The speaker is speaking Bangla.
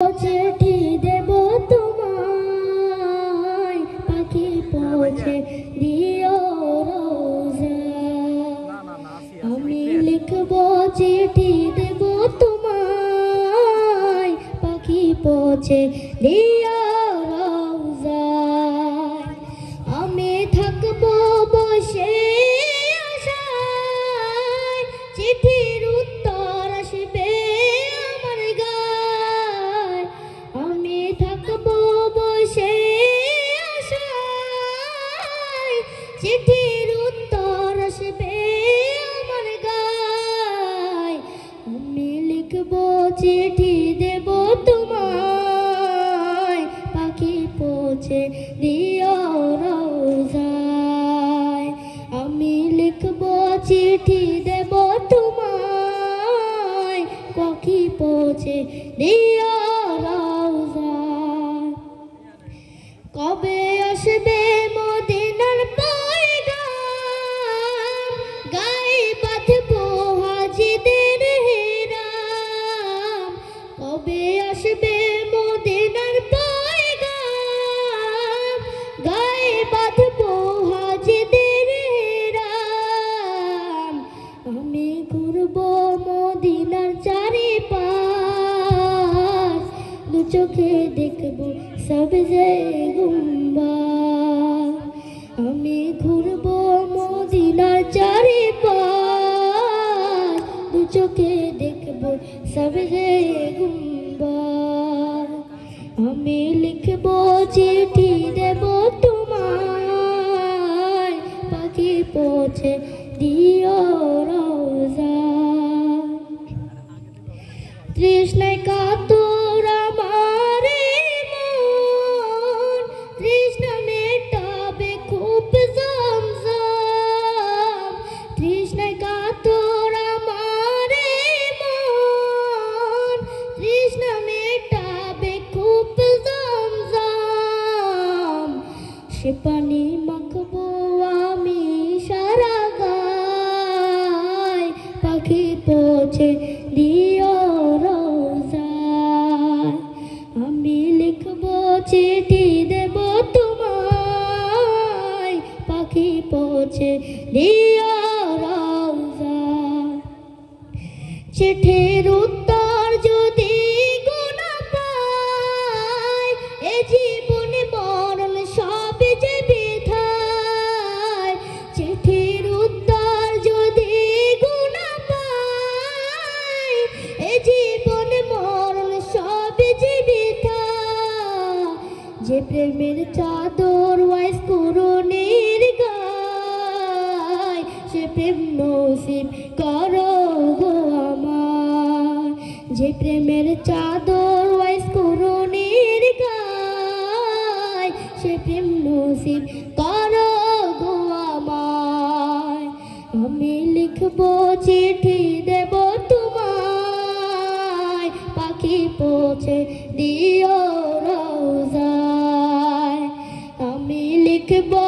চিঠি দেব তোমায়, পাখি পৌঁছে দিও রোজায়। আমি লিখব চিঠি দেব তোমায়, পাখি পৌঁছে দিও রোজায়। আমি থাকবো বসে আশায়, চিঠির উত্তর আসবে আমার গায়। আমি থাকবো বসে আশায়, চিঠির উত্তর আসবে আমার গায়। আমি লিখবো চিঠি দেব তোমায়, পাখি পৌঁছে দিও রোজায়। আমি লিখবো চিঠি দেব তোমায়, পাখি পৌঁছে দিও রোজায়। কবে আসবে মদিনার পয়গাম, গায়ে বাঁধবো হাজিদের হেরাম। কবে আসবে মদিনার পয়গাম, গায়ে বাঁধবো হাজিদের হেরাম। আমি ঘুরবো মদিনার চারিপাশ, দু চোখে দেখবো সবজে গুম্বাদ। আমি ঘুরবো মদিনার চারিপাশ, দু চোখে দেখবো সবজে গুম্বাদ। আমি লিখবো চিঠি দেব তোমায়, পাখি পৌঁছে দিও রোজায়। তৃষ্ণায় কাতর আমার মন, তৃষ্ণা মেটাবে খুব জমজম। তৃষ্ণায় কাতর আমার মন, তৃষ্ণা মেটাবে খুব জমজম। সে পানি মাখবো আমি সারা গায়, পাখি পৌঁছে দিও রোজায়। আমি লিখবো চিঠি দেব তোমায়, পাখি পৌঁছে দিও রোজায়। চিঠির উত্তর যদি গুনা পাই, এ জীবনে মরণ সব যে বৃথায়। চিঠির উত্তর যদি গুনা পাই, এ জীবনে মরণ সব যে বৃথায়। যে প্রেমের চাদর ওয়াইস করুণের গায়, সে প্রেম নসিব করো গো আমার। যে প্রেমের চাদর ওয়াইস করুণের গায়, সে প্রেম নসিব করো গো আমার। আমি লিখবো চিঠি দেব তোমায়, পাখি পৌঁছে দিও রোজায়। আমি লিখবো